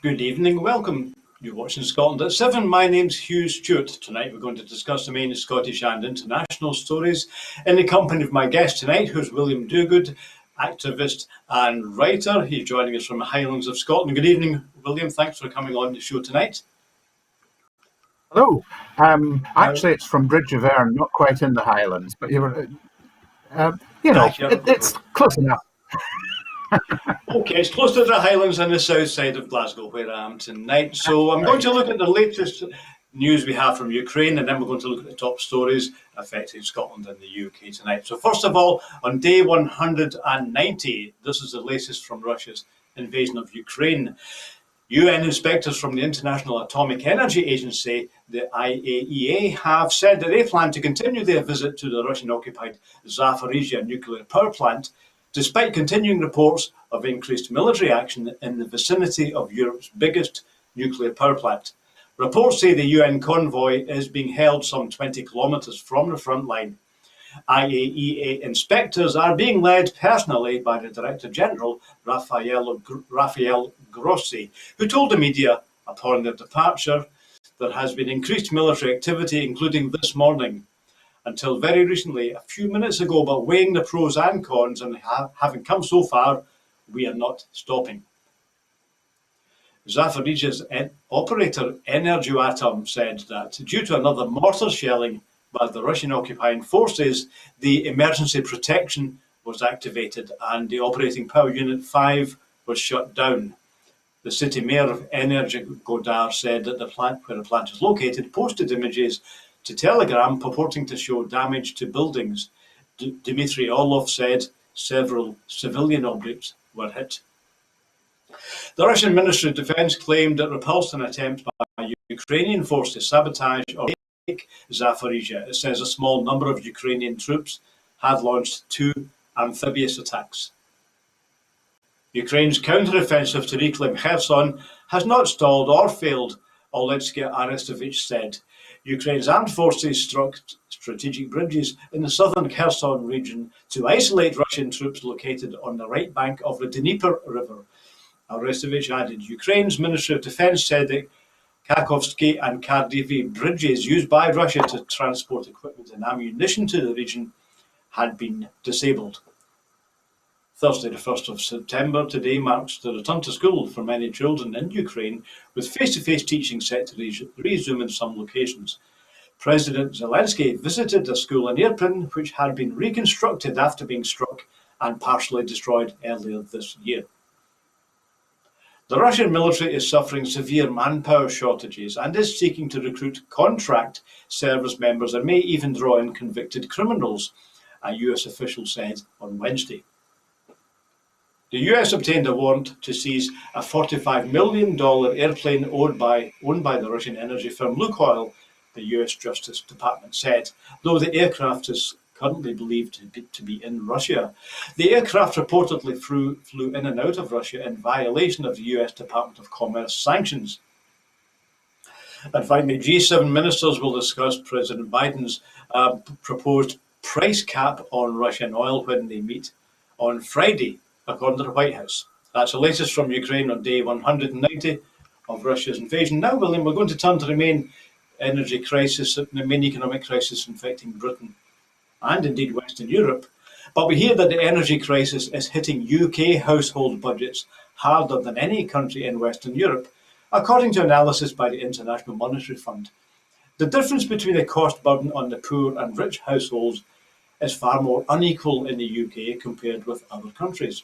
Good evening, welcome. You're watching Scotland at 7. My name's Hugh Stewart. Tonight we're going to discuss the main Scottish and international stories in the company of my guest tonight, who's William Duguid, activist and writer. He's joining us from the Highlands of Scotland. Good evening, William. Thanks for coming on the show tonight. Hello. Actually, it's from Bridge of Erne, not quite in the Highlands, but it's close enough. Okay, it's close to the Highlands and the south side of Glasgow, where I am tonight. So I'm going to look at the latest news we have from Ukraine, and then we're going to look at the top stories affecting Scotland and the UK tonight. So first of all, on day 190, this is the latest from Russia's invasion of Ukraine. UN inspectors from the International Atomic Energy Agency, the IAEA, have said that they plan to continue their visit to the Russian-occupied Zaporizhzhia nuclear power plant, despite continuing reports of increased military action in the vicinity of Europe's biggest nuclear power plant. Reports say the UN convoy is being held some 20 kilometres from the front line. IAEA inspectors are being led personally by the Director General, Rafael Grossi, who told the media upon their departure there has been increased military activity, including this morning. Until very recently, a few minutes ago, but weighing the pros and cons and having come so far, we are not stopping. Zaporizhzhia's operator Energoatom said that due to another mortar shelling by the Russian occupying forces, the emergency protection was activated and the operating power unit 5 was shut down. The city mayor of Energodar said that the plant, where the plant is located, posted images to Telegram purporting to show damage to buildings. Dmitry Orlov said several civilian objects were hit. The Russian Ministry of Defense claimed it repulsed an attempt by Ukrainian forces to sabotage or take Zaporizhzhia. It says a small number of Ukrainian troops had launched 2 amphibious attacks. Ukraine's counter-offensive to reclaim Kherson has not stalled or failed, Oletsky Arestovich said. Ukraine's armed forces struck strategic bridges in the southern Kherson region to isolate Russian troops located on the right bank of the Dnieper River. Arestovich added, Ukraine's Ministry of Defense said that Kharkovsky and Kharkiv bridges used by Russia to transport equipment and ammunition to the region had been disabled. Thursday, the 1st of September, today marks the return to school for many children in Ukraine, with face-to-face teaching set to resume in some locations. President Zelensky visited a school in Irpin, which had been reconstructed after being struck and partially destroyed earlier this year. The Russian military is suffering severe manpower shortages and is seeking to recruit contract service members and may even draw in convicted criminals, a US official said on Wednesday. The US obtained a warrant to seize a $45 million airplane owned by the Russian energy firm Lukoil, the US Justice Department said, though the aircraft is currently believed to be in Russia. The aircraft reportedly flew in and out of Russia in violation of the US Department of Commerce sanctions. And finally, G7 ministers will discuss President Biden's proposed price cap on Russian oil when they meet on Friday, according to the White House. That's the latest from Ukraine on day 190 of Russia's invasion. Now, William, we're going to turn to the main energy crisis, the main economic crisis affecting Britain and indeed Western Europe. But we hear that the energy crisis is hitting UK household budgets harder than any country in Western Europe, according to analysis by the International Monetary Fund. The difference between the cost burden on the poor and rich households is far more unequal in the UK compared with other countries.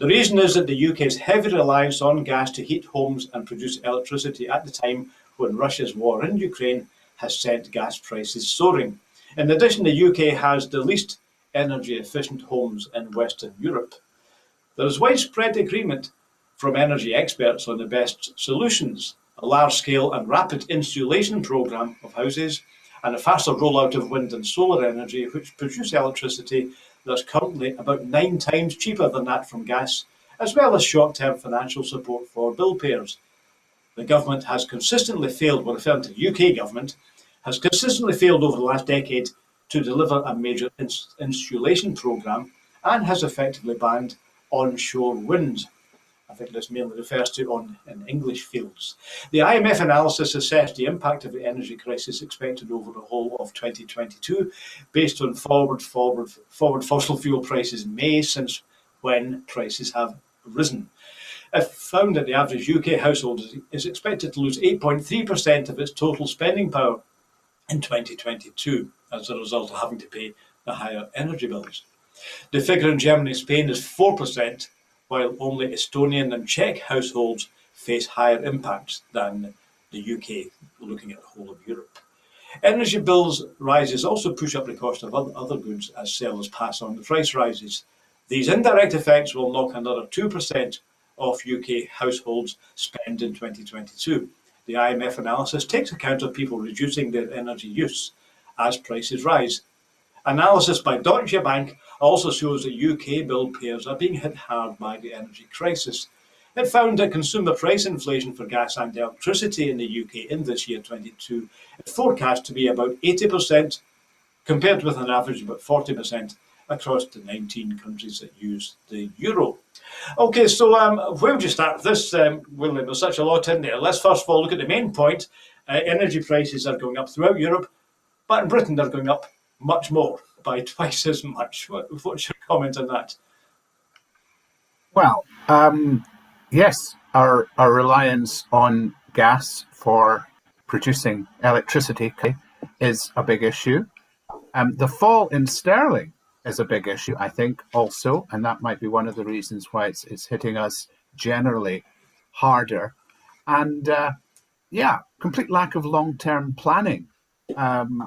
The reason is that the UK's heavy reliance on gas to heat homes and produce electricity at the time when Russia's war in Ukraine has sent gas prices soaring. In addition, the UK has the least energy-efficient homes in Western Europe. There is widespread agreement from energy experts on the best solutions: a large-scale and rapid insulation programme of houses, and a faster rollout of wind and solar energy, which produce electricity that's currently about 9 times cheaper than that from gas, as well as short-term financial support for bill payers. The government has consistently failed, we're referring to the UK government, has consistently failed over the last decade to deliver a major insulation programme and has effectively banned onshore wind. I think this mainly refers to in English fields. The IMF analysis assessed the impact of the energy crisis expected over the whole of 2022 based on forward fossil fuel prices in May, since when prices have risen. It found that the average UK household is expected to lose 8.3% of its total spending power in 2022 as a result of having to pay the higher energy bills. The figure in Germany and Spain is 4%, while only Estonian and Czech households face higher impacts than the UK, looking at the whole of Europe. Energy bills rises also push up the cost of other goods as sellers pass on the price rises. These indirect effects will knock another 2% off UK households' spend in 2022. The IMF analysis takes account of people reducing their energy use as prices rise. Analysis by Deutsche Bank also shows that UK bill payers are being hit hard by the energy crisis. It found that consumer price inflation for gas and electricity in the UK in this year 22 is forecast to be about 80%, compared with an average of about 40% across the 19 countries that use the euro. Okay, so where would you start with this, William? There's such a lot in there. Let's first of all look at the main point. Energy prices are going up throughout Europe, but in Britain they're going up much more, by twice as much. What's your comment on that? Well, yes, our reliance on gas for producing electricity is a big issue. The fall in sterling is a big issue, I think, also, and that might be one of the reasons why it's hitting us generally harder. And complete lack of long-term planning,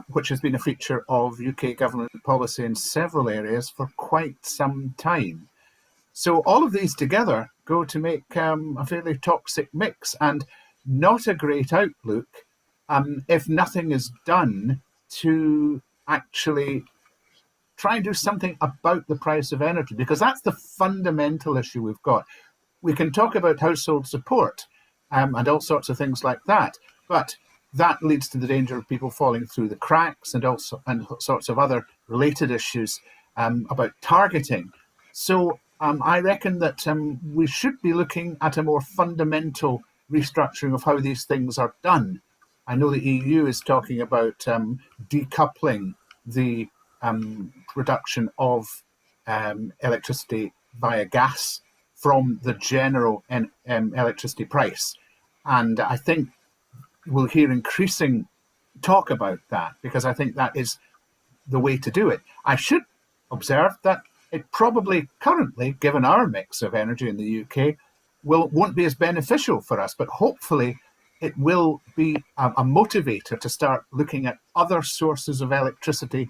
which has been a feature of UK government policy in several areas for quite some time. So all of these together go to make a fairly toxic mix and not a great outlook if nothing is done to actually try and do something about the price of energy, because that's the fundamental issue we've got. We can talk about household support and all sorts of things like that, but that leads to the danger of people falling through the cracks and sorts of other related issues about targeting. So I reckon that we should be looking at a more fundamental restructuring of how these things are done. I know the EU is talking about decoupling the production of electricity via gas from the general electricity price. And I think we'll hear increasing talk about that, because I think that is the way to do it. I should observe that it probably currently, given our mix of energy in the UK, won't be as beneficial for us, but hopefully it will be a motivator to start looking at other sources of electricity,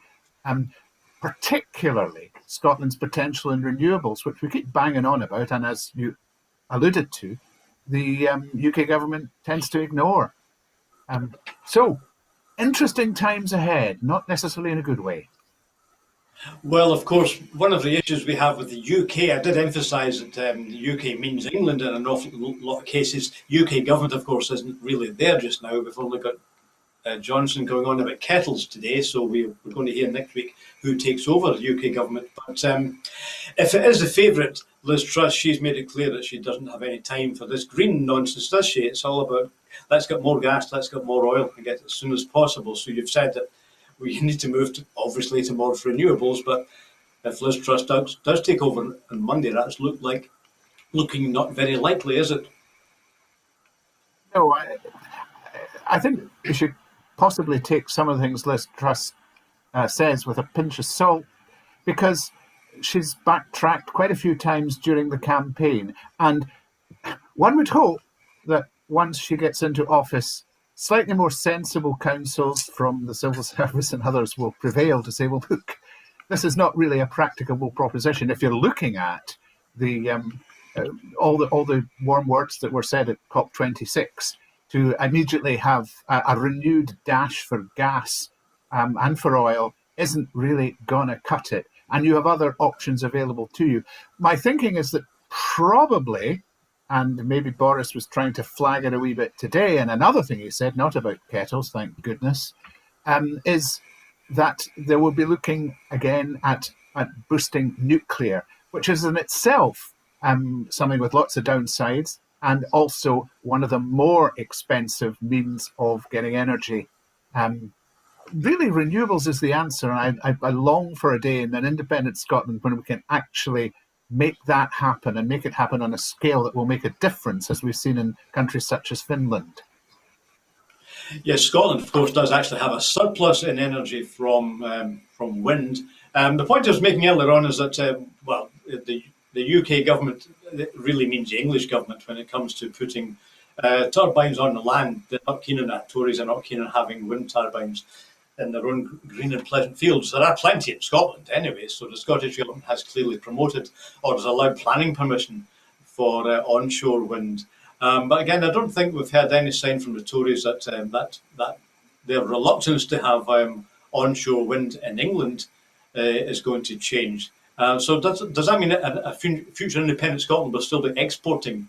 particularly Scotland's potential in renewables, which we keep banging on about, and as you alluded to, the UK government tends to ignore. So, interesting times ahead, not necessarily in a good way. Well, of course, one of the issues we have with the UK, I did emphasise that the UK means England in an awful lot of cases. UK government, of course, isn't really there just now. We've only got Johnson going on about kettles today, so we're going to hear next week who takes over the UK government. But if it is the favourite, Liz Truss, she's made it clear that she doesn't have any time for this green nonsense, does she? It's all about, let's get more gas, let's get more oil, and get it as soon as possible. So you've said that we need to move, obviously, to more renewables, but if Liz Truss does take over on Monday, that's looking not very likely, is it? No, I think we should possibly take some of the things Liz Truss says with a pinch of salt, because she's backtracked quite a few times during the campaign. And one would hope that once she gets into office, slightly more sensible counsels from the civil service and others will prevail to say, well, look, this is not really a practicable proposition. If you're looking at the all the warm words that were said at COP26, to immediately have a renewed dash for gas and for oil isn't really going to cut it. And you have other options available to you. My thinking is that probably, and maybe Boris was trying to flag it a wee bit today, and another thing he said, not about kettles, thank goodness, is that they will be looking again at boosting nuclear, which is in itself something with lots of downsides, and also one of the more expensive means of getting energy. Really, renewables is the answer. And I long for a day in an independent Scotland when we can actually make that happen and make it happen on a scale that will make a difference, as we've seen in countries such as Finland. Yes, Scotland, of course, does actually have a surplus in energy from wind. The point I was making earlier on is that, the UK government, it really means the English government when it comes to putting turbines on the land. They're not keen on that. Tories are not keen on having wind turbines in their own green and pleasant fields. There are plenty in Scotland anyway, so the Scottish government has clearly promoted or has allowed planning permission for onshore wind. But again, I don't think we've heard any sign from the Tories that that their reluctance to have onshore wind in England is going to change. So does that mean a future independent Scotland will still be exporting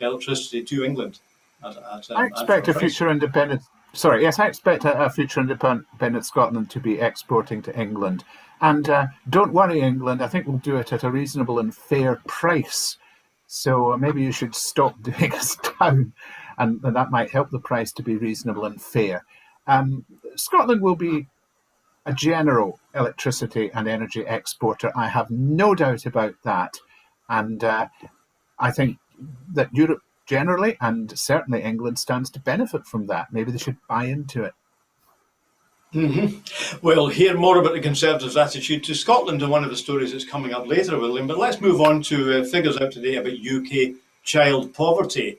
electricity to England? I expect a future independent. Sorry, yes, I expect a future independent Scotland to be exporting to England. And don't worry, England. I think we'll do it at a reasonable and fair price. So maybe you should stop doing us down, and that might help the price to be reasonable and fair. Scotland will be a general electricity and energy exporter. I have no doubt about that. And I think that Europe generally, and certainly England, stands to benefit from that. Maybe they should buy into it. We'll hear more about the Conservatives' attitude to Scotland in one of the stories that's coming up later, William. But let's move on to figures out today about UK child poverty.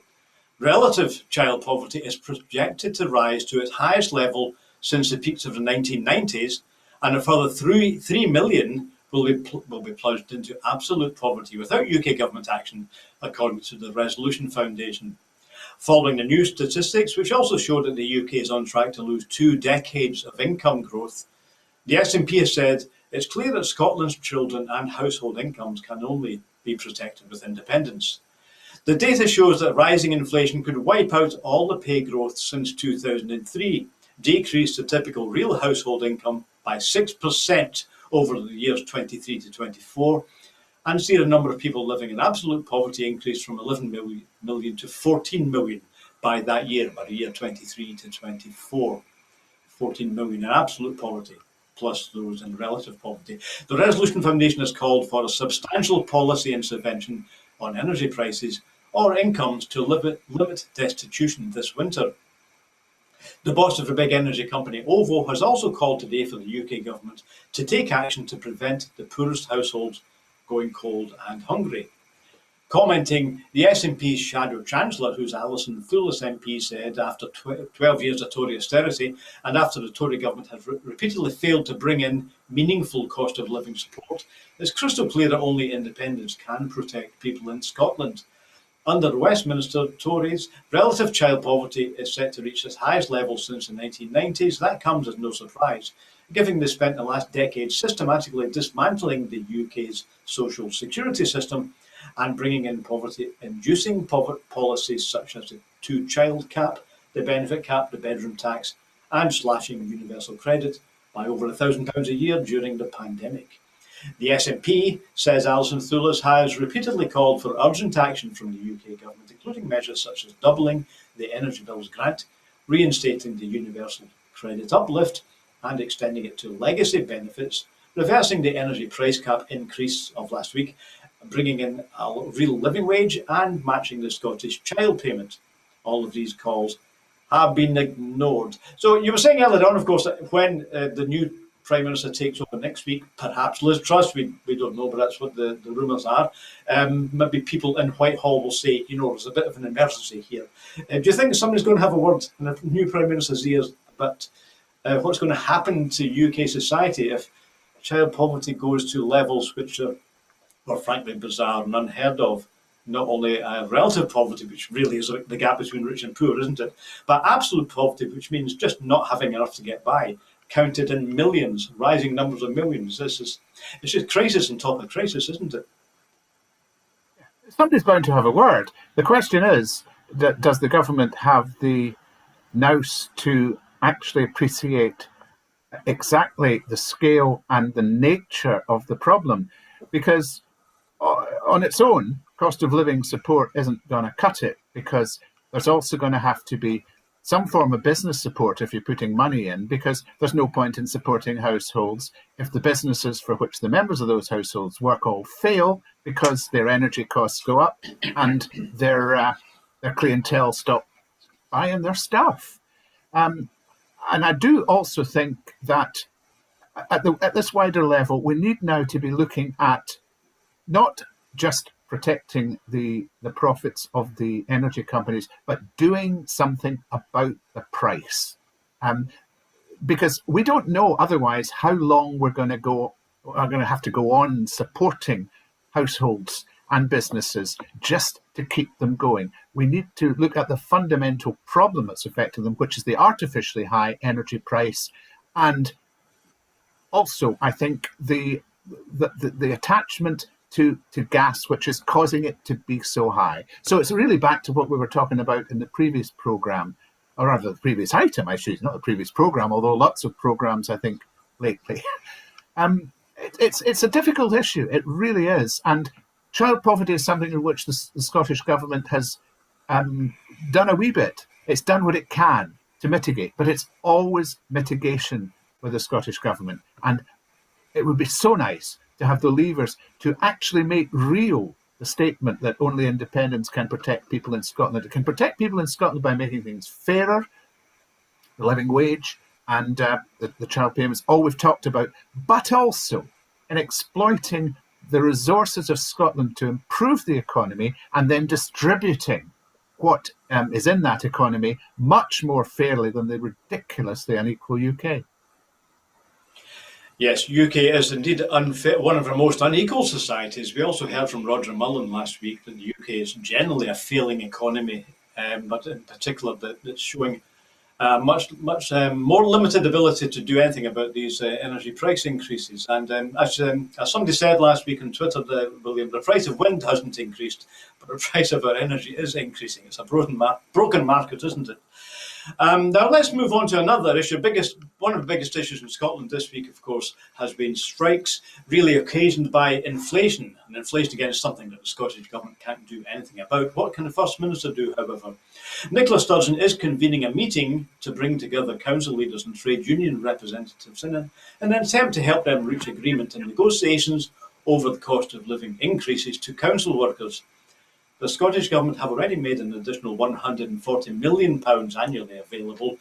Relative child poverty is projected to rise to its highest level since the peaks of the 1990s, and a further 3 million will be plunged into absolute poverty without UK government action, according to the Resolution Foundation. Following the new statistics, which also show that the UK is on track to lose 2 decades of income growth, the SNP has said it's clear that Scotland's children and household incomes can only be protected with independence. The data shows that rising inflation could wipe out all the pay growth since 2003, decrease the typical real household income by 6% over the years 23 to 24, and see the number of people living in absolute poverty increase from 11 million to 14 million by that year, by the year 23 to 24. 14 million in absolute poverty, plus those in relative poverty. The Resolution Foundation has called for a substantial policy intervention on energy prices or incomes to limit destitution this winter. The boss of the big energy company OVO has also called today for the UK government to take action to prevent the poorest households going cold and hungry. Commenting, the SNP's shadow chancellor, who's Alison Thewlis MP, said after 12 years of Tory austerity and after the Tory government has repeatedly failed to bring in meaningful cost of living support, it's crystal clear that only independence can protect people in Scotland. Under the Westminster Tories, relative child poverty is set to reach its highest level since the 1990s. That comes as no surprise, given they spent the last decade systematically dismantling the UK's social security system and bringing in poverty-inducing policies such as the 2-child cap, the benefit cap, the bedroom tax, and slashing universal credit by over £1,000 a year during the pandemic. The SNP, says Alison Thewlis, has repeatedly called for urgent action from the UK government, including measures such as doubling the Energy Bills grant, reinstating the universal credit uplift and extending it to legacy benefits, reversing the energy price cap increase of last week, bringing in a real living wage and matching the Scottish child payment. All of these calls have been ignored. So you were saying earlier on, of course, that when the new Prime Minister takes over next week, perhaps Liz Truss, we don't know, but that's what the rumours are. Maybe people in Whitehall will say, there's a bit of an emergency here. Do you think somebody's going to have a word in the new Prime Minister's ears about what's going to happen to UK society if child poverty goes to levels which are frankly bizarre and unheard of? Not only relative poverty, which really is the gap between rich and poor, isn't it? But absolute poverty, which means just not having enough to get by, counted in millions, rising numbers of millions. It's just crisis on top of crisis, isn't it? Somebody's bound to have a word. The question is, does the government have the nous to actually appreciate exactly the scale and the nature of the problem? Because on its own, cost of living support isn't going to cut it, because there's also going to have to be some form of business support if you're putting money in, because there's no point in supporting households if the businesses for which the members of those households work all fail because their energy costs go up and their clientele stop buying their stuff. And I do also think that at this wider level, we need now to be looking at not just protecting the profits of the energy companies, but doing something about the price. Because we don't know otherwise how long are going to have to go on supporting households and businesses just to keep them going. We need to look at the fundamental problem that's affecting them, which is the artificially high energy price, and also, I think the attachment to gas, which is causing it to be so high. So it's really back to what we were talking about in the previous program, or rather the previous item, I should, not the previous program, although lots of programs, I think, lately. It's a difficult issue. It really is. And child poverty is something in which the Scottish Government has done a wee bit. It's done what it can to mitigate, but it's always mitigation with the Scottish Government. And it would be so nice to have the levers to actually make real the statement that only independence can protect people in Scotland. It can protect people in Scotland by making things fairer, the living wage and the child payments, all we've talked about, but also in exploiting the resources of Scotland to improve the economy and then distributing what is in that economy much more fairly than the ridiculously unequal UK. Yes, UK is indeed one of our most unequal societies. We also heard from Roger Mullen last week that the UK is generally a failing economy, but in particular that it's showing much more limited ability to do anything about these energy price increases. And as somebody said last week on Twitter, William, the price of wind hasn't increased, but the price of our energy is increasing. It's a broken market, isn't it? Now let's move on to another issue. One of the biggest issues in Scotland this week, of course, has been strikes, really occasioned by inflation. And inflation, again, is something that the Scottish Government can't do anything about. What can the First Minister do, however? Nicola Sturgeon is convening a meeting to bring together council leaders and trade union representatives in an attempt to help them reach agreement in negotiations over the cost of living increases to council workers. The Scottish Government have already made an additional £140 million annually available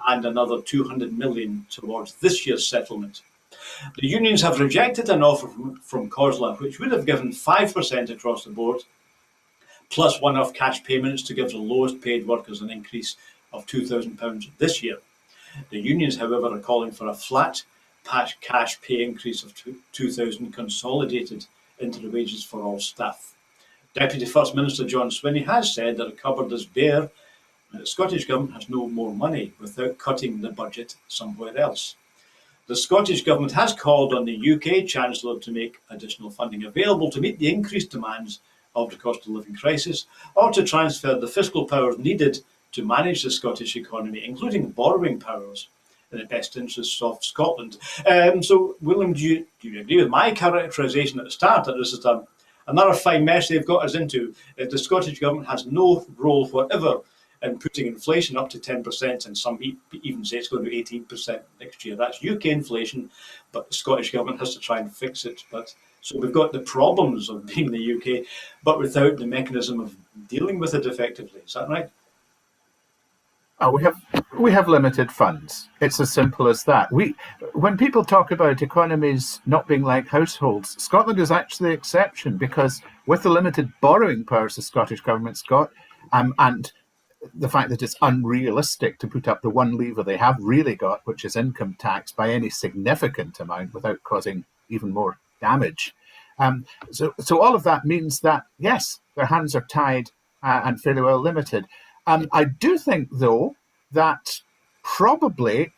and another £200 million towards this year's settlement. The unions have rejected an offer from COSLA, which would have given 5% across the board, plus one-off cash payments to give the lowest paid workers an increase of £2,000 this year. The unions, however, are calling for a flat cash pay increase of £2,000 consolidated into the wages for all staff. Deputy First Minister John Swinney has said that a cupboard is bare and the Scottish Government has no more money without cutting the budget somewhere else. The Scottish Government has called on the UK Chancellor to make additional funding available to meet the increased demands of the cost of living crisis, or to transfer the fiscal powers needed to manage the Scottish economy, including borrowing powers, in the best interests of Scotland. So, William, do you agree with my characterisation at the start that this is another fine mess they've got us into? The Scottish Government has no role whatever in putting inflation up to 10%, and some even say it's going to be 18% next year. That's UK inflation, but the Scottish Government has to try and fix it. So we've got the problems of being the UK, but without the mechanism of dealing with it effectively. Is that right? Oh, we have limited funds. It's as simple as that. When people talk about economies not being like households, Scotland is actually the exception, because with the limited borrowing powers the Scottish Government's got, and the fact that it's unrealistic to put up the one lever they have really got, which is income tax, by any significant amount without causing even more damage. So all of that means that, yes, their hands are tied and fairly well limited. I do think, though, that probably,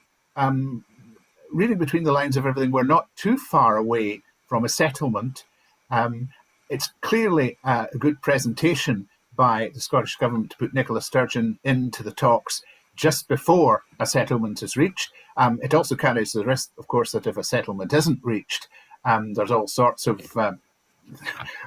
reading between the lines of everything, we're not too far away from a settlement. It's clearly a good presentation by the Scottish Government to put Nicola Sturgeon into the talks just before a settlement is reached. It also carries the risk, of course, that if a settlement isn't reached, there's all sorts of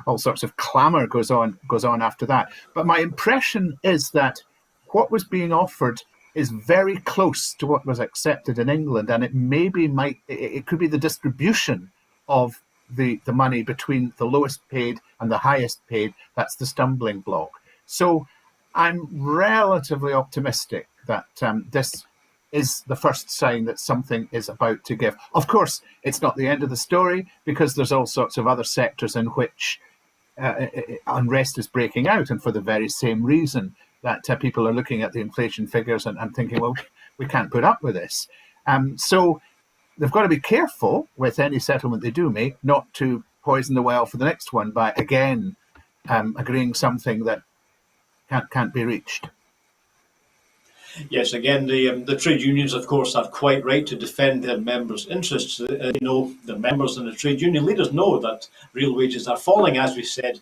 all sorts of clamour goes on after that. But my impression is that what was being offered is very close to what was accepted in England, and it could be the distribution of the money between the lowest paid and the highest paid that's the stumbling block. So I'm relatively optimistic that this is the first sign that something is about to give. Of course, it's not the end of the story, because there's all sorts of other sectors in which unrest is breaking out, and for the very same reason that people are looking at the inflation figures and thinking, well, we can't put up with this. So they've got to be careful with any settlement they do make not to poison the well for the next one by, again, agreeing something that can't be reached. Yes, again, the trade unions, of course, are quite right to defend their members' interests. The members and the trade union leaders know that real wages are falling, as we said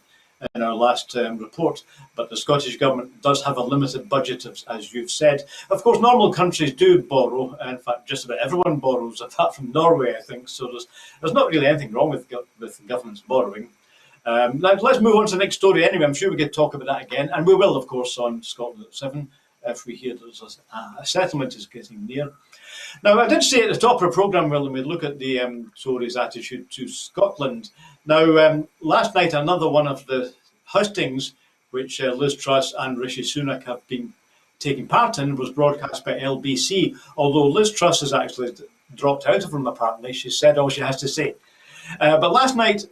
in our last report, but the Scottish Government does have a limited budget, as you've said. Of course, normal countries do borrow. In fact, just about everyone borrows, apart from Norway, I think. So there's not really anything wrong with governments borrowing. Now, let's move on to the next story anyway. I'm sure we could talk about that again, and we will, of course, on Scotland at 7. If we hear that a settlement is getting near. Now, I did say at the top of the programme, Will, and we look at the Tories' attitude to Scotland. Now, last night, another one of the hustings which Liz Truss and Rishi Sunak have been taking part in was broadcast by LBC, although Liz Truss has actually dropped out from the party. She said all she has to say. But last night,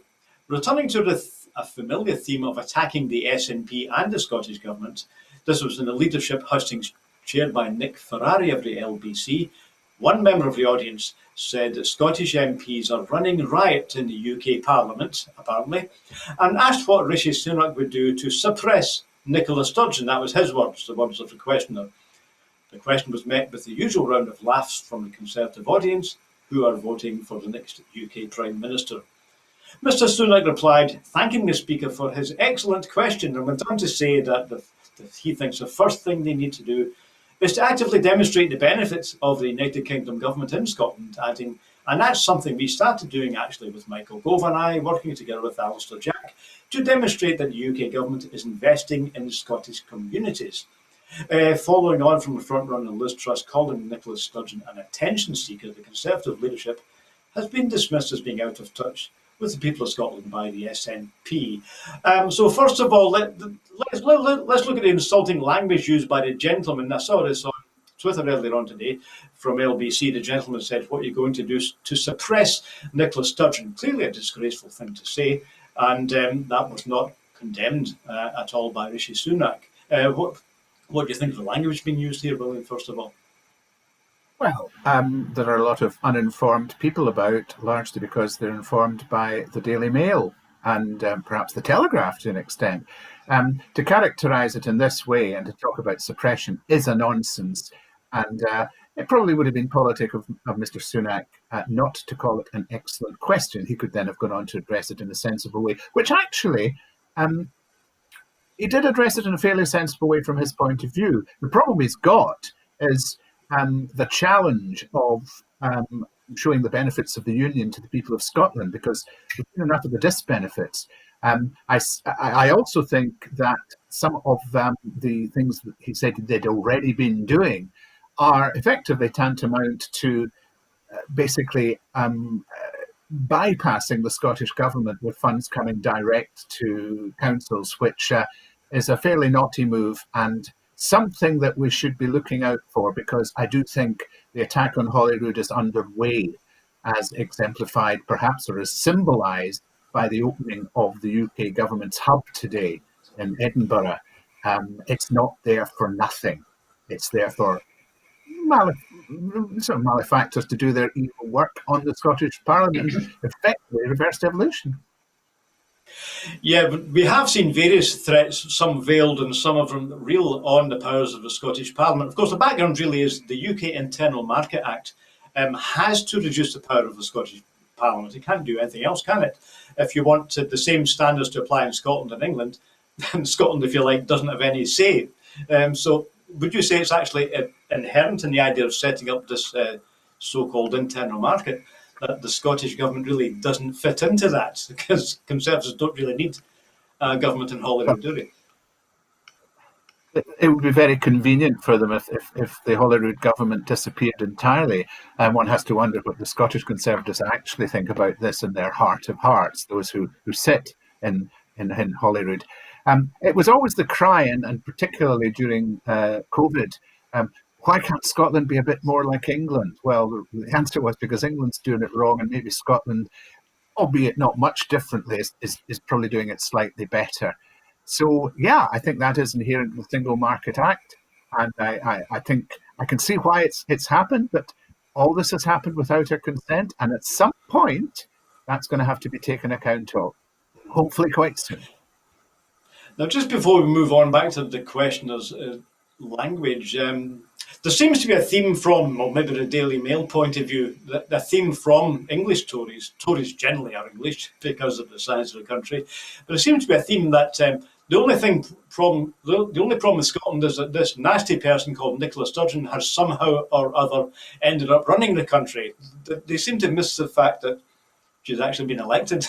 returning to a familiar theme of attacking the SNP and the Scottish Government, this was in the leadership hustings chaired by Nick Ferrari of the LBC. One member of the audience said that Scottish MPs are running riot in the UK Parliament, apparently, and asked what Rishi Sunak would do to suppress Nicola Sturgeon. That was his words, the words of the questioner. The question was met with the usual round of laughs from the Conservative audience, who are voting for the next UK Prime Minister. Mr Sunak replied, thanking the Speaker for his excellent question, and went on to say that he thinks the first thing they need to do is to actively demonstrate the benefits of the United Kingdom government in Scotland, adding, and that's something we started doing actually with Michael Gove and I, working together with Alistair Jack, to demonstrate that the UK government is investing in Scottish communities. Following on from the front-runner Liz Truss calling Nicola Sturgeon an attention seeker, the Conservative leadership has been dismissed as being out of touch with the people of Scotland by the SNP. So first of all, let's look at the insulting language used by the gentleman. I saw this on Twitter earlier on today from LBC. The gentleman said, what you're going to do is to suppress Nicola Sturgeon. Clearly a disgraceful thing to say, and that was not condemned at all by Rishi Sunak. What do you think of the language being used here, William, first of all? Well, there are a lot of uninformed people about, largely because they're informed by the Daily Mail and perhaps the Telegraph to an extent. To characterise it in this way and to talk about suppression is a nonsense. And it probably would have been politic of Mr Sunak not to call it an excellent question. He could then have gone on to address it in a sensible way, which actually he did address it in a fairly sensible way from his point of view. The problem he's got is the challenge of showing the benefits of the Union to the people of Scotland, because we've seen enough of the disbenefits. I also think that some of the things that he said they'd already been doing are effectively tantamount to basically bypassing the Scottish Government with funds coming direct to councils, which is a fairly naughty move and something that we should be looking out for, because I do think the attack on Holyrood is underway, as exemplified perhaps or as symbolised by the opening of the UK government's hub today in Edinburgh. It's not there for nothing. It's there for malefactors to do their evil work on the Scottish Parliament, effectively reverse devolution. Yeah, but we have seen various threats, some veiled and some of them real, on the powers of the Scottish Parliament. Of course, the background really is the UK Internal Market Act has to reduce the power of the Scottish Parliament. It can't do anything else, can it? If you want the same standards to apply in Scotland and England, then Scotland, if you like, doesn't have any say. So would you say it's actually inherent in the idea of setting up this so-called internal market that the Scottish government really doesn't fit into that, because Conservatives don't really need a government in Holyrood, do they? It would be very convenient for them if the Holyrood government disappeared entirely. And one has to wonder what the Scottish Conservatives actually think about this in their heart of hearts, those who sit in Holyrood. It was always the cry, and particularly during COVID, why can't Scotland be a bit more like England? Well, the answer was because England's doing it wrong, and maybe Scotland, albeit not much differently, is probably doing it slightly better. So, yeah, I think that is inherent in the Single Market Act. And I think I can see why it's happened, but all this has happened without her consent. And at some point, that's going to have to be taken account of, hopefully quite soon. Now, just before we move on back to the questioner's language, there seems to be a theme from, or maybe the Daily Mail point of view, the theme from English Tories. Tories generally are English because of the size of the country, but there seems to be a theme that the only problem with Scotland is that this nasty person called Nicola Sturgeon has somehow or other ended up running the country. They seem to miss the fact that she's actually been elected.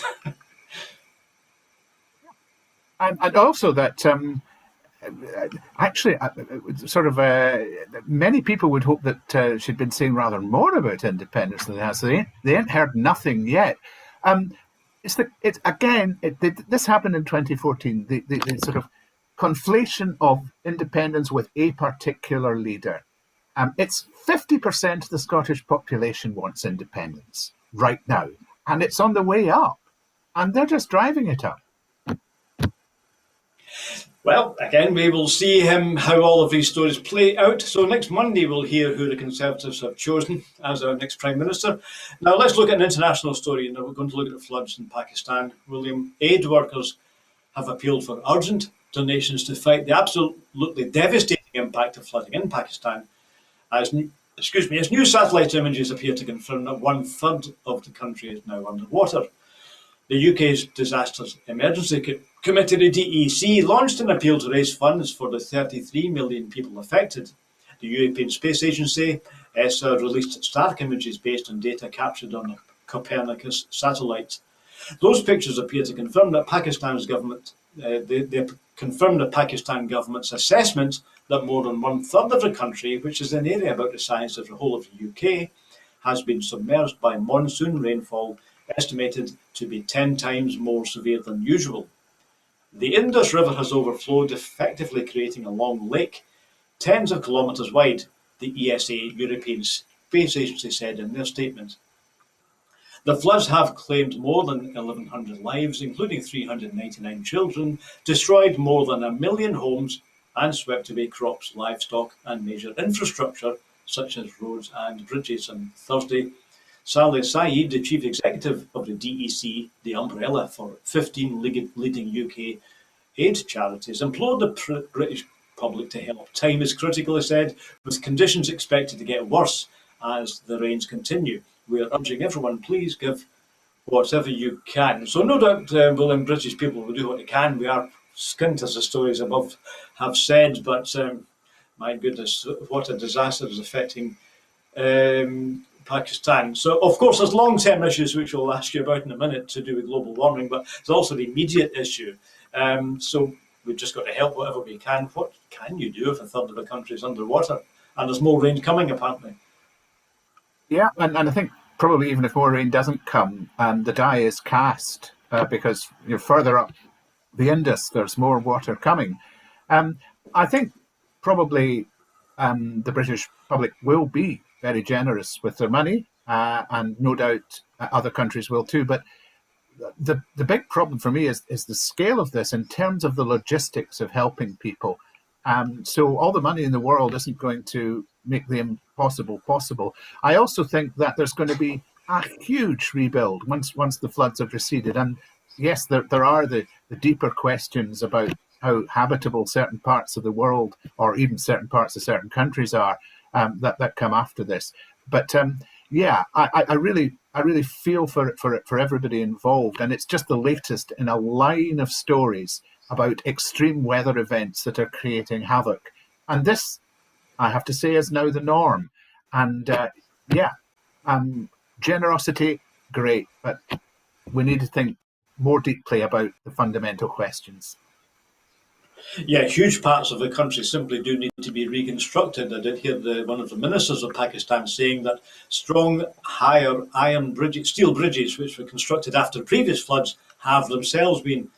And also that actually, many people would hope that she'd been saying rather more about independence than that. So they ain't heard nothing yet. This happened in 2014. The sort of conflation of independence with a particular leader. It's 50% of the Scottish population wants independence right now, and it's on the way up, and they're just driving it up. Well, again, we will see how all of these stories play out. So next Monday, we'll hear who the Conservatives have chosen as our next Prime Minister. Now, let's look at an international story, and we're going to look at the floods in Pakistan. William, aid workers have appealed for urgent donations to fight the absolutely devastating impact of flooding in Pakistan. As new satellite images appear to confirm that 1/3 of the country is now underwater. The UK's Disasters Emergency Committee, the DEC, launched an appeal to raise funds for the 33 million people affected. The European Space Agency, ESA, released stark images based on data captured on the Copernicus satellite. Those pictures appear to confirm that Pakistan's government, they confirm the Pakistan government's assessment that more than 1/3 of the country, which is an area about the size of the whole of the UK, has been submerged by monsoon rainfall, estimated to be 10 times more severe than usual. The Indus River has overflowed, effectively creating a long lake, tens of kilometres wide, the ESA, European Space Agency, said in their statement. The floods have claimed more than 1,100 lives, including 399 children, destroyed more than 1 million homes, and swept away crops, livestock, and major infrastructure, such as roads and bridges. On Thursday, Saleh Saeed, the chief executive of the DEC, the umbrella for 15 leading UK aid charities, implored the British public to help. Time is critical, he said, with conditions expected to get worse as the rains continue. We are urging everyone, please give whatever you can. So no doubt, William, British people will do what they can. We are skint, as the stories above have said, but my goodness, what a disaster is affecting Pakistan. So, of course, there's long-term issues, which we'll ask you about in a minute, to do with global warming, but there's also the immediate issue. So we've just got to help whatever we can. What can you do if 1/3 of the country is underwater? And there's more rain coming, apparently. Yeah, and I think probably even if more rain doesn't come, the die is cast because you're further up the Indus, there's more water coming. I think probably the British public will be very generous with their money, and no doubt other countries will too. But the big problem for me is the scale of this in terms of the logistics of helping people. So all the money in the world isn't going to make the impossible possible. I also think that there's going to be a huge rebuild once the floods have receded. And yes, there are the deeper questions about how habitable certain parts of the world, or even certain parts of certain countries are, that come after this. But I really feel for everybody involved, and it's just the latest in a line of stories about extreme weather events that are creating havoc. And this, I have to say, is now the norm. And generosity, great, but we need to think more deeply about the fundamental questions. Yeah, huge parts of the country simply do need to be reconstructed. I did hear one of the ministers of Pakistan saying that strong, higher steel bridges, which were constructed after previous floods, have themselves been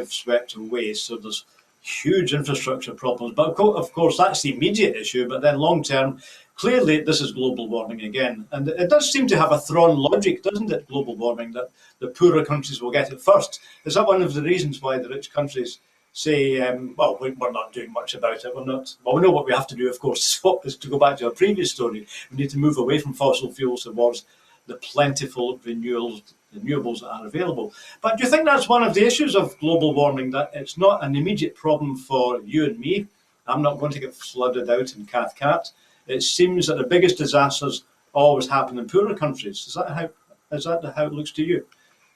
swept away. So there's huge infrastructure problems. But of course, that's the immediate issue. But then long term, clearly this is global warming again. And it does seem to have a thrown logic, doesn't it, global warming, that the poorer countries will get it first. Is that one of the reasons why the rich countries say, well, we're not doing much about it. We're not. Well, we know what we have to do, of course, is to go back to our previous story. We need to move away from fossil fuels towards the plentiful renewables that are available. But do you think that's one of the issues of global warming, that it's not an immediate problem for you and me? I'm not going to get flooded out in Cathcart. It seems that the biggest disasters always happen in poorer countries. Is that how it looks to you?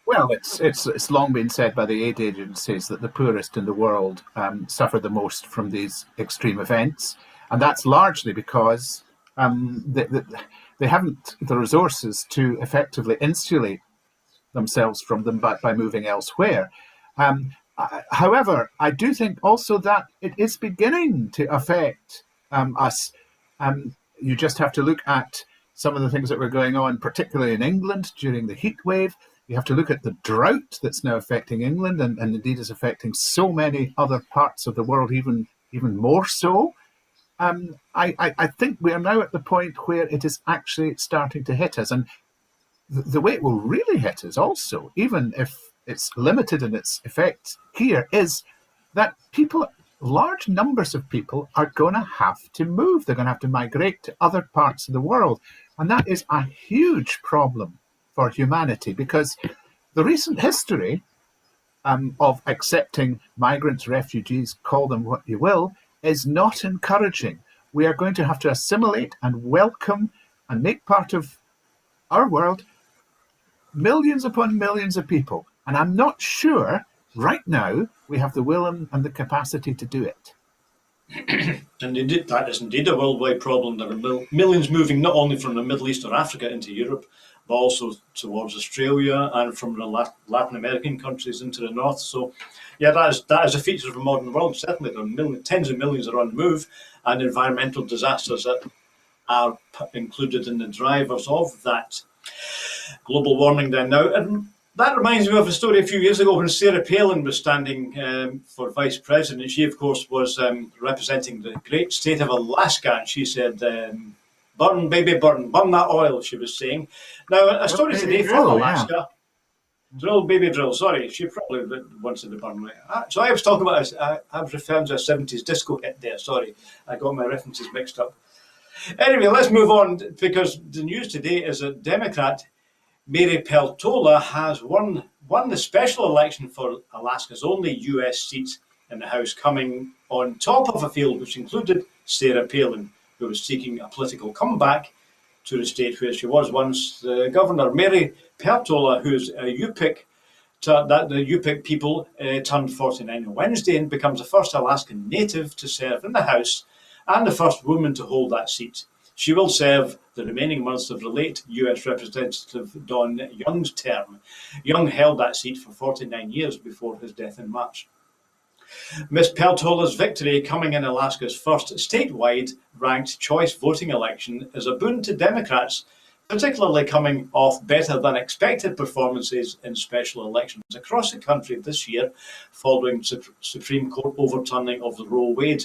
Well, it's long been said by the aid agencies that the poorest in the world suffer the most from these extreme events, and that's largely because they haven't the resources to effectively insulate themselves from them by moving elsewhere. However, I do think also that it is beginning to affect us. You just have to look at some of the things that were going on, particularly in England during the heat wave. You have to look at the drought that's now affecting England, and indeed is affecting so many other parts of the world, even more so. I think we are now at the point where it is actually starting to hit us. And the way it will really hit us also, even if it's limited in its effect here, is that large numbers of people are going to have to move. They're going to have to migrate to other parts of the world. And that is a huge problem for humanity, because the recent history of accepting migrants, refugees, call them what you will, is not encouraging. We are going to have to assimilate and welcome and make part of our world millions upon millions of people. And I'm not sure right now we have the will and the capacity to do it. And indeed, that is indeed a worldwide problem. There are millions moving not only from the Middle East or Africa into Europe, but also towards Australia, and from the Latin American countries into the north. So, yeah, that is a feature of the modern world. Certainly, there are tens of millions are on the move, and environmental disasters that are included in the drivers of that. Global warming then now. And that reminds me of a story a few years ago when Sarah Palin was standing for vice president. She, of course, was representing the great state of Alaska, and she said, burn, baby, burn that oil, she was saying. Now, a story today from Alaska. Yeah. Drill, baby, drill. Sorry, she probably wanted to burn. So I was talking about, I was referring to a 70s disco hit there. Sorry, I got my references mixed up. Anyway, let's move on, because the news today is that Democrat Mary Peltola has won the special election for Alaska's only US seat in the House, coming on top of a field which included Sarah Palin, who was seeking a political comeback to the state where she was once the governor. Mary Peltola, who's a Yupik, the Yupik people turned 49 on Wednesday, and becomes the first Alaskan native to serve in the House and the first woman to hold that seat. She will serve the remaining months of the late US Representative Don Young's term. Young held that seat for 49 years before his death in March. Ms. Peltola's victory, coming in Alaska's first statewide ranked choice voting election, is a boon to Democrats, particularly coming off better than expected performances in special elections across the country this year, following Supreme Court overturning of the Roe Wade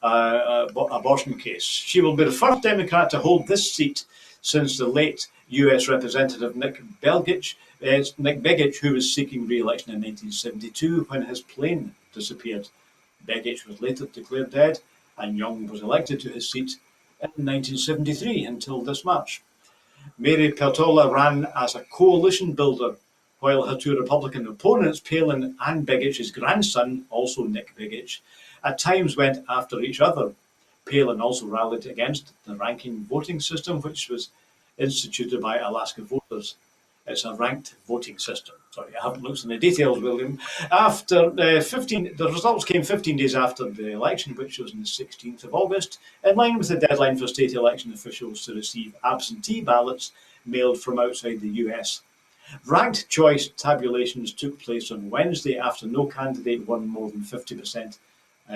abortion case. She will be the first Democrat to hold this seat since the late US Representative Nick Begich, who was seeking re-election in 1972 when his plane disappeared. Begich was later declared dead, and Young was elected to his seat in 1973 until this March. Mary Peltola ran as a coalition builder, while her two Republican opponents, Palin and Begich's grandson, also Nick Begich, at times went after each other. Palin also rallied against the ranking voting system, which was instituted by Alaska voters. It's a ranked voting system. Sorry, I haven't looked in the details, William. After the results came 15 days after the election, which was on the 16th of August, in line with the deadline for state election officials to receive absentee ballots mailed from outside the US. Ranked choice tabulations took place on Wednesday after no candidate won more than 50%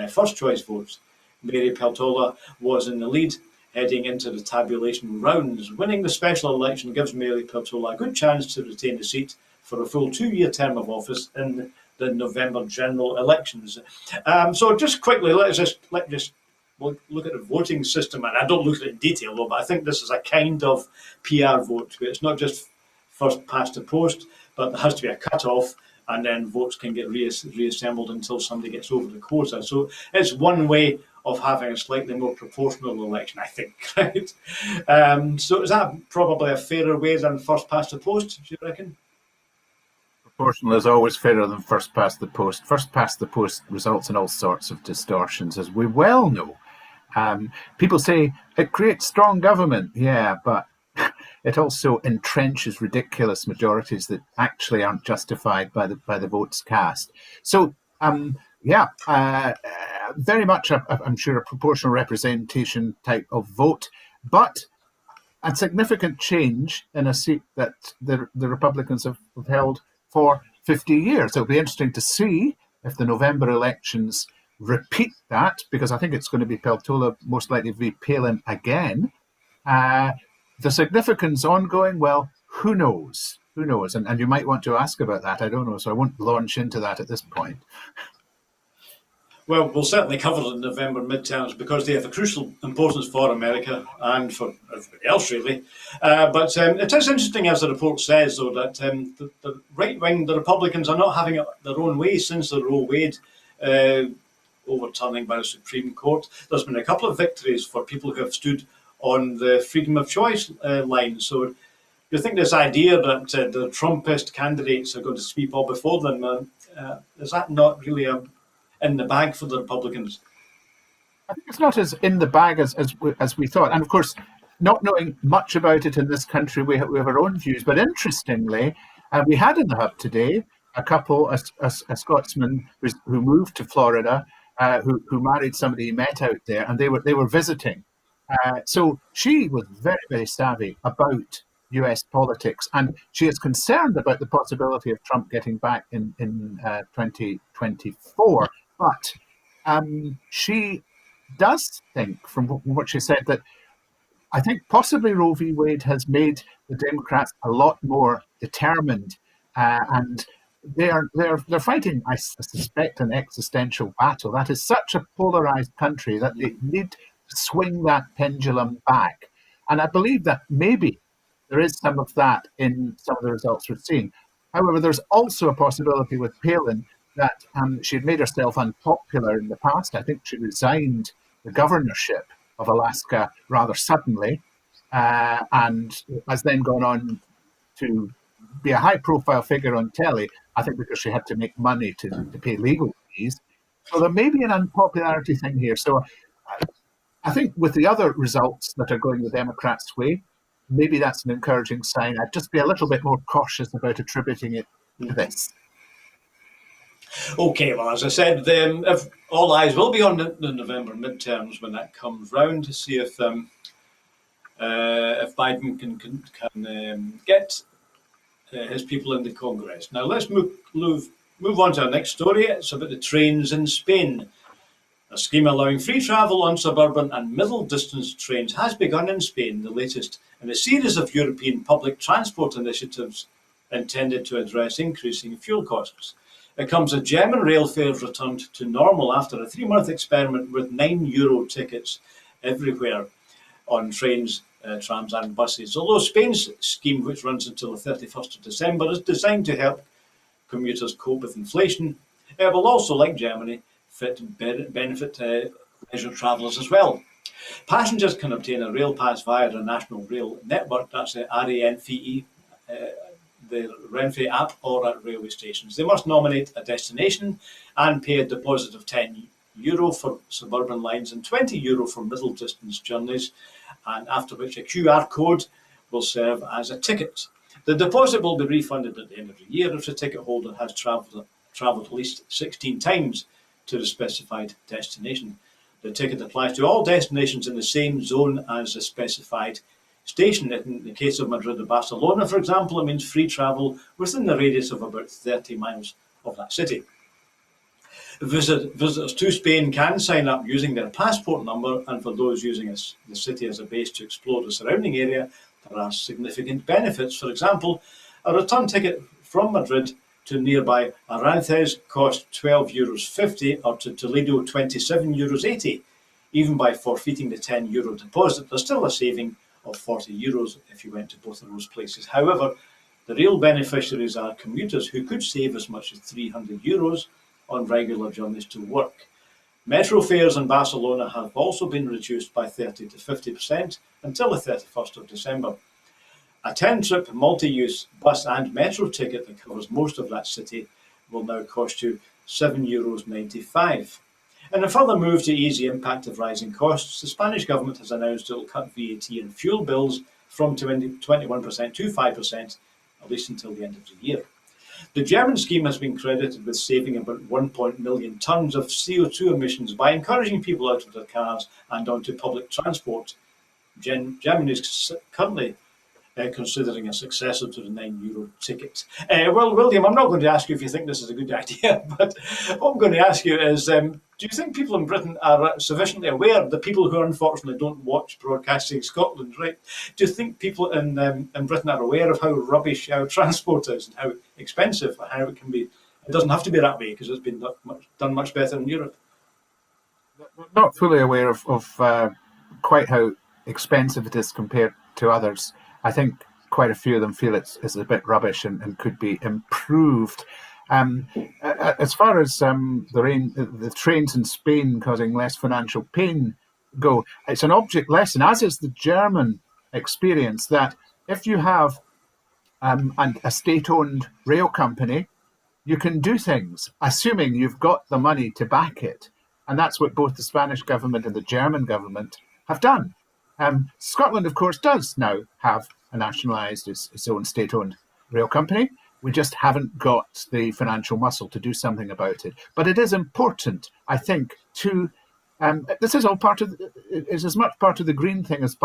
first choice votes. Mary Peltola was in the lead heading into the tabulation rounds. Winning the special election gives Mary Peltola a good chance to retain the seat for a full 2-year term of office in the November general elections. So just quickly, let's just look at the voting system. And I don't look at it in detail, though, but I think this is a kind of PR vote. It's not just first past the post, but there has to be a cut-off, and then votes can get reassembled until somebody gets over the quota. So it's one way of having a slightly more proportional election, I think, right? So is that probably a fairer way than first past the post, do you reckon? Proportional is always fairer than first past the post. First past the post results in all sorts of distortions, as we well know. People say it creates strong government. Yeah, but it also entrenches ridiculous majorities that actually aren't justified by the votes cast. So, very much, I'm sure, a proportional representation type of vote, but a significant change in a seat that the Republicans have held for 50 years. It'll be interesting to see if the November elections repeat that, because I think it's going to be Peltola, most likely v. Palin again. The significance ongoing, well, who knows? Who knows? And you might want to ask about that. I don't know, so I won't launch into that at this point. Well, we'll certainly cover the November midterms because they have a crucial importance for America and for everybody else, really. But it is interesting, as the report says, though, that the right wing, the Republicans, are not having it their own way since the Roe Wade overturning by the Supreme Court. There's been a couple of victories for people who have stood on the freedom of choice line. So you think this idea that the Trumpist candidates are going to sweep all before them, is that not really in the bag for the Republicans? I think it's not as in the bag as we thought. And of course, not knowing much about it in this country, we have our own views. But interestingly, we had in the hub today a couple, a Scotsman who moved to Florida, who married somebody he met out there, and they were visiting. So she was very, very savvy about US politics, and she is concerned about the possibility of Trump getting back in 2024. But she does think, from what she said, that I think possibly Roe v. Wade has made the Democrats a lot more determined, and they're fighting, I suspect, an existential battle. That is such a polarized country that they need to swing that pendulum back. And I believe that maybe there is some of that in some of the results we're seeing. However, there's also a possibility with Palin that she had made herself unpopular in the past. I think she resigned the governorship of Alaska rather suddenly, and has then gone on to be a high-profile figure on telly, I think because she had to make money to pay legal fees. So there may be an unpopularity thing here. So I think with the other results that are going the Democrats' way, maybe that's an encouraging sign. I'd just be a little bit more cautious about attributing it to this. Okay, well, as I said, if all eyes will be on the November midterms when that comes round to see if Biden can get his people in the Congress. Now let's move on to our next story. It's about the trains in Spain. A scheme allowing free travel on suburban and middle-distance trains has begun in Spain, the latest in a series of European public transport initiatives intended to address increasing fuel costs. It comes as German rail fares returned to normal after a 3-month experiment with €9 tickets everywhere on trains, trams and buses. Although Spain's scheme, which runs until the 31st of December, is designed to help commuters cope with inflation, it will also, like Germany, benefit leisure travellers as well. Passengers can obtain a rail pass via the National Rail Network, that's the RANFE, the Renfe app, or at railway stations. They must nominate a destination and pay a deposit of €10 for suburban lines and €20 for middle distance journeys, and after which a QR code will serve as a ticket. The deposit will be refunded at the end of the year if the ticket holder has travelled at least 16 times to the specified destination. The ticket applies to all destinations in the same zone as the specified station. In the case of Madrid and Barcelona, for example, it means free travel within the radius of about 30 miles of that city. Visitors to Spain can sign up using their passport number, and for those using the city as a base to explore the surrounding area, there are significant benefits. For example, a return ticket from Madrid to nearby Aranjuez cost €12.50 or to Toledo €27.80. Even by forfeiting the €10 deposit, there's still a saving of €40 if you went to both of those places. However, the real beneficiaries are commuters who could save as much as €300 on regular journeys to work. Metro fares in Barcelona have also been reduced by 30 to 50% until the 31st of December. A 10-trip multi-use bus and metro ticket that covers most of that city will now cost you €7.95. In a further move to ease the impact of rising costs, the Spanish government has announced it will cut VAT and fuel bills from 21% to 5%, at least until the end of the year. The German scheme has been credited with saving about 1 million tonnes of CO2 emissions by encouraging people out of their cars and onto public transport. Germany is currently considering a successor to the €9 ticket. Well, William, I'm not going to ask you if you think this is a good idea, but what I'm going to ask you is, do you think people in Britain are sufficiently aware, the people who unfortunately don't watch Broadcasting Scotland, right? Do you think people in Britain are aware of how rubbish our transport is and how expensive and how it can be? It doesn't have to be that way because it's been done much better in Europe. Not fully aware of quite how expensive it is compared to others. I think quite a few of them feel it's a bit rubbish and could be improved. As far as the trains in Spain causing less financial pain go, it's an object lesson, as is the German experience, that if you have a state-owned rail company, you can do things, assuming you've got the money to back it. And that's what both the Spanish government and the German government have done. Scotland, of course, does now have a nationalised, its own state-owned rail company. We just haven't got the financial muscle to do something about it. But it is important, I think, to this is all part of is as much part of the green thing as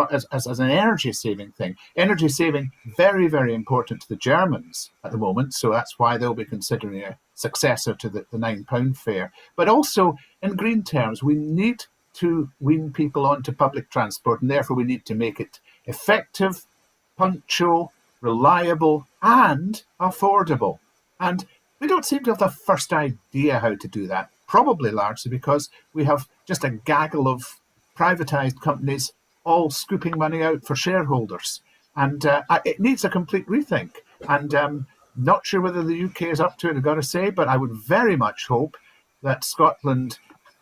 an energy saving thing. Energy saving very, very important to the Germans at the moment, so that's why they'll be considering a successor to the £9 fare. But also in green terms, we need to wean people onto public transport, and therefore we need to make it effective, punctual, reliable, and affordable. And we don't seem to have the first idea how to do that, probably largely because we have just a gaggle of privatised companies all scooping money out for shareholders. And it needs a complete rethink. And not sure whether the UK is up to it, I've got to say, but I would very much hope that Scotland,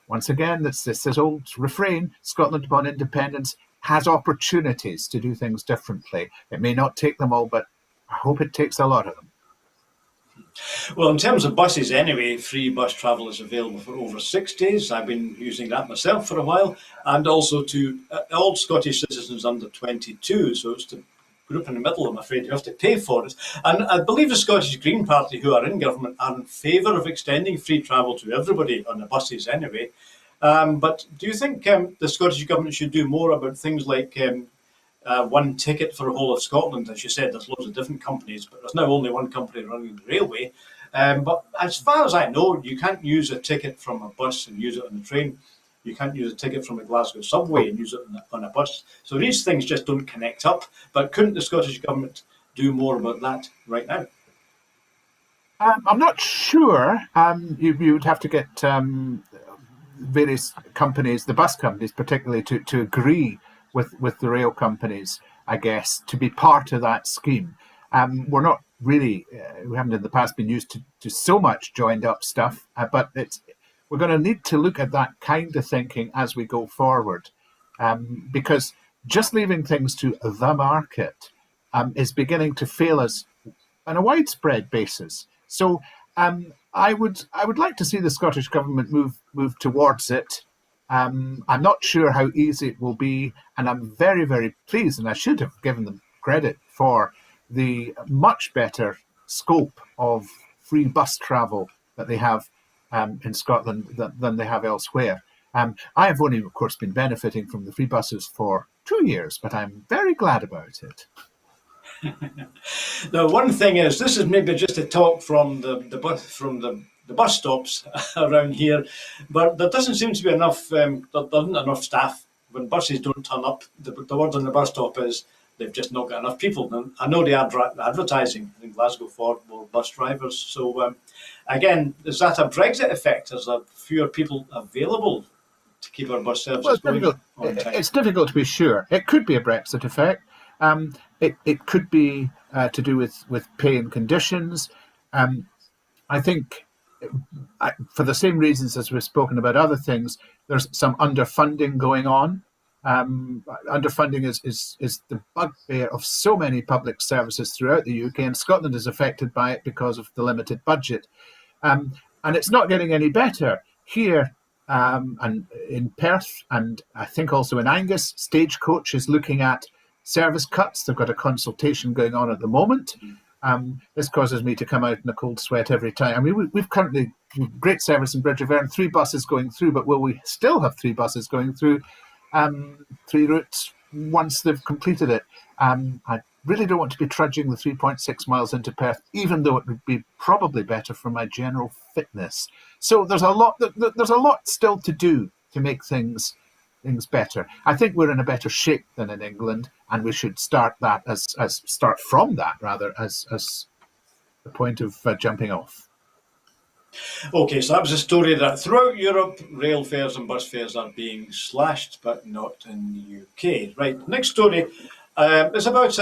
once again, that's this old refrain, Scotland upon independence, has opportunities to do things differently. It may not take them all, but I hope it takes a lot of them. Well, in terms of buses anyway, free bus travel is available for over 6 days. I've been using that myself for a while, and also to all Scottish citizens under 22. So it's the group in the middle, I'm afraid, who have to pay for it. And I believe the Scottish Green Party, who are in government, are in favour of extending free travel to everybody on the buses anyway. But do you think the Scottish Government should do more about things like one ticket for the whole of Scotland? As you said, there's loads of different companies, but there's now only one company running the railway. But as far as I know, you can't use a ticket from a bus and use it on the train. You can't use a ticket from a Glasgow subway and use it on a bus. So these things just don't connect up. But couldn't the Scottish Government do more about that right now? I'm not sure. You would have to get various companies, the bus companies particularly, to agree with the rail companies, I guess, to be part of that scheme. We're not really, we haven't in the past been used to so much joined up stuff, but we're going to need to look at that kind of thinking as we go forward, because just leaving things to the market is beginning to fail us on a widespread basis. So I would like to see the Scottish Government move towards it. I'm not sure how easy it will be, and I'm very, very pleased, and I should have given them credit for the much better scope of free bus travel that they have in Scotland than they have elsewhere. I have only, of course, been benefiting from the free buses for 2 years, but I'm very glad about it. Now, one thing is, this is maybe just a talk from the bus stops around here, but there doesn't seem to be enough. There isn't enough staff when buses don't turn up. The word on the bus stop is they've just not got enough people. And I know the advertising in Glasgow for more bus drivers. So again, is that a Brexit effect? Is there fewer people available to keep our bus services going on time? It's difficult to be sure. It could be a Brexit effect. It could be to do with pay and conditions. I think for the same reasons as we've spoken about other things, there's some underfunding going on. Underfunding is the bugbear of so many public services throughout the UK, and Scotland is affected by it because of the limited budget. And it's not getting any better here. And in Perth, and I think also in Angus, Stagecoach is looking at service cuts. They've got a consultation going on at the moment. This causes me to come out in a cold sweat every time. I mean, we've currently great service in Bridge of Erne, 3 buses going through, but will we still have 3 buses going through 3 routes once they've completed it? I really don't want to be trudging the 3.6 miles into Perth, even though it would be probably better for my general fitness. So there's a lot still to do to make things better. I think we're in a better shape than in England, and we should start from that as the point of jumping off. Okay, so that was a story that throughout Europe, rail fares and bus fares are being slashed, but not in the UK. Right, next story is about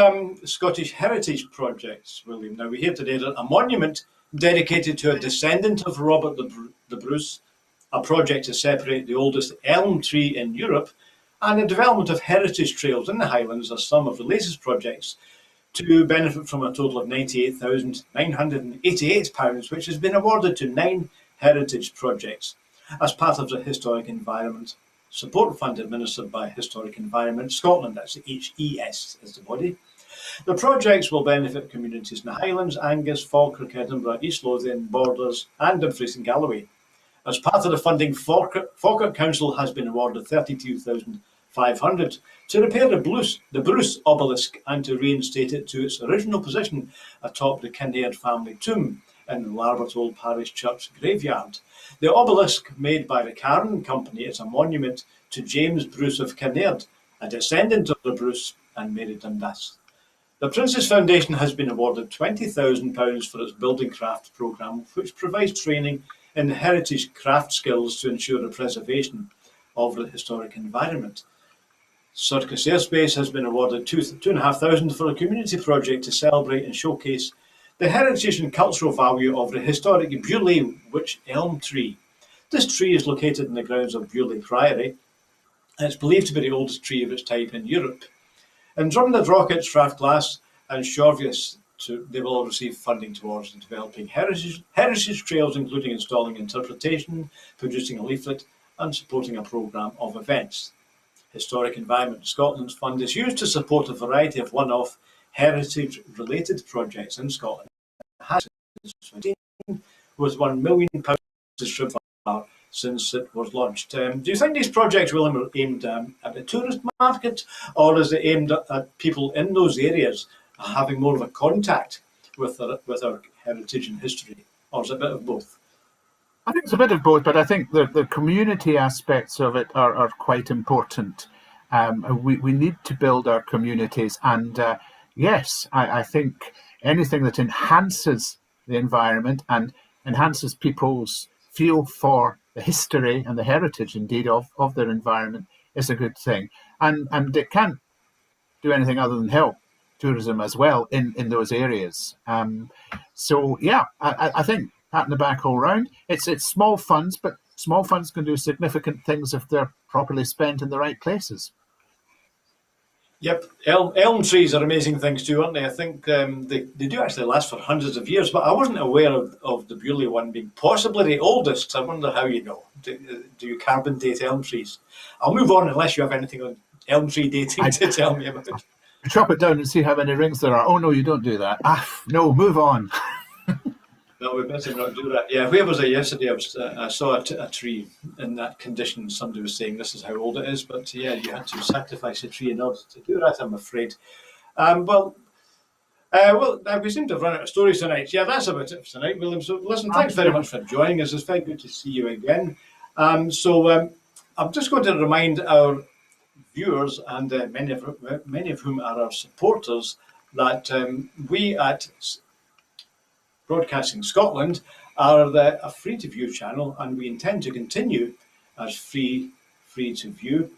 Scottish heritage projects, William. Now, we hear today that a monument dedicated to a descendant of Robert the Bruce, a project to separate the oldest elm tree in Europe, and the development of heritage trails in the Highlands are some of the latest projects to benefit from a total of £98,988, which has been awarded to 9 heritage projects as part of the Historic Environment Support Fund administered by Historic Environment Scotland. That's the HES is the body. The projects will benefit communities in the Highlands, Angus, Falkirk, Edinburgh, East Lothian, Borders and Dumfries and Galloway. As part of the funding, Falkirk Council has been awarded £32,500 to repair the Bruce obelisk and to reinstate it to its original position atop the Kinnaird family tomb in the Larbert Old Parish Church graveyard. The obelisk, made by the Cairn Company, is a monument to James Bruce of Kinnaird, a descendant of the Bruce and Mary Dundas. The Prince's Foundation has been awarded £20,000 for its Building Craft programme, which provides training in heritage craft skills to ensure the preservation of the historic environment. Circus Airspace has been awarded £2,500 for a community project to celebrate and showcase the heritage and cultural value of the historic Beaulieu Witch Elm Tree. This tree is located in the grounds of Beaulieu Priory, and it's believed to be the oldest tree of its type in Europe. In Drumnad, Rocket, Strathglass and Shorvius, they will all receive funding towards developing heritage trails, including installing interpretation, producing a leaflet and supporting a programme of events. Historic Environment Scotland's fund is used to support a variety of one-off heritage-related projects in Scotland. It has with £1 million distributed since it was launched. Do you think these projects, William, are aimed at the tourist market, or is it aimed at people in those areas having more of a contact with our heritage and history, or is it a bit of both? I think it's a bit of both, but I think the community aspects of it are quite important. We need to build our communities, and yes, I think anything that enhances the environment and enhances people's feel for the history and the heritage, indeed, of their environment is a good thing. And it can't do anything other than help tourism as well in those areas. So yeah, I think pat in the back all round. It's small funds, but small funds can do significant things if they're properly spent in the right places. Yep, elm trees are amazing things too, aren't they? I think they do actually last for hundreds of years, but I wasn't aware of the Beaulieu one being possibly the oldest. I wonder how you know. Do you carbon date elm trees? I'll move on unless you have anything on elm tree dating to tell me about. Chop it down and see how many rings there are. Oh no, you don't do that. No, move on. No, we better not do that. Yeah, where was I yesterday? I saw a tree in that condition. Somebody was saying this is how old it is, but yeah, you had to sacrifice a tree in order to do that, I'm afraid. Well, we seem to have run out of stories tonight. Yeah, that's about it for tonight, William. So, listen, thanks very much for joining us. It's very good to see you again. I'm just going to remind our viewers, and many of whom are our supporters, that we at Broadcasting Scotland are a free to view channel, and we intend to continue as free to view.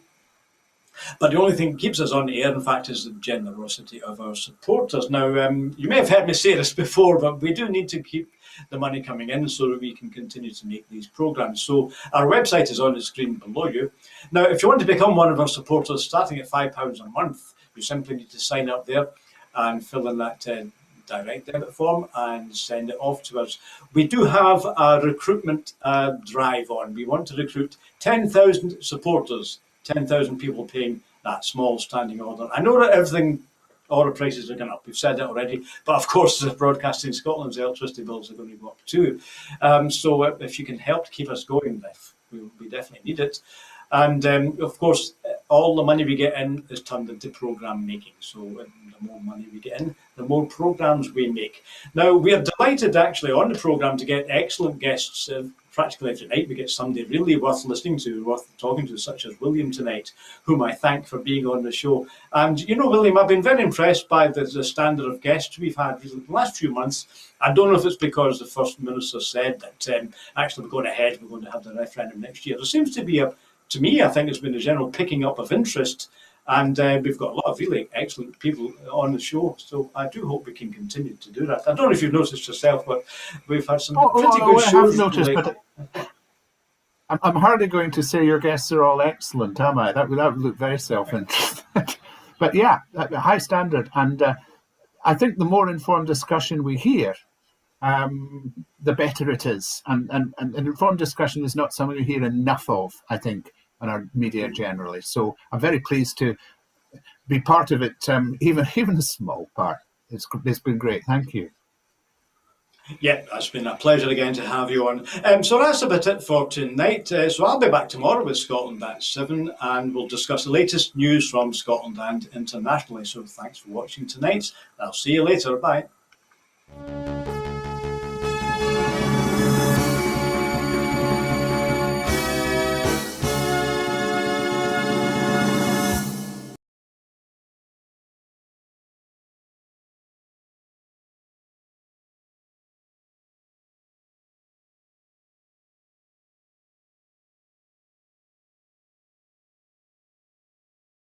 But the only thing that keeps us on the air, in fact, is the generosity of our supporters. Now, you may have heard me say this before, but we do need to keep the money coming in so that we can continue to make these programmes. So our website is on the screen below you. Now, if you want to become one of our supporters, starting at £5 a month, you simply need to sign up there and fill in that direct debit form and send it off to us. We do have a recruitment drive on. We want to recruit 10,000 supporters, 10,000 people paying that small standing order. I know that all the prices are going up. We've said that already. But of course, the Broadcasting Scotland's electricity bills are going to go up too. So if you can help to keep us going, we definitely need it. And of course, all the money we get in is turned into programme making. So the more money we get in, the more programmes we make. Now, we are delighted actually on the programme to get excellent guests. Practically every night we get somebody really worth listening to, worth talking to, such as William tonight, whom I thank for being on the show. And you know, William, I've been very impressed by the standard of guests we've had the last few months. I don't know if it's because the First Minister said that actually we're going ahead, we're going to have the referendum next year. There seems to be to me, I think it's been a general picking up of interest, and we've got a lot of really excellent people on the show. So I do hope we can continue to do that. I don't know if you've noticed yourself, but we've had some pretty good shows. I have noticed, but I'm hardly going to say your guests are all excellent, am I? That would look very self-interested. But yeah, high standard, and I think the more informed discussion we hear, the better it is. And informed discussion is not something we hear enough of, I think, in our media generally. So I'm very pleased to be part of it, even a small part. It's been great. Thank you. Yeah, it's been a pleasure again to have you on. So that's about it for tonight. So I'll be back tomorrow with Scotland at 7, and we'll discuss the latest news from Scotland and internationally. So thanks for watching tonight. I'll see you later. Bye.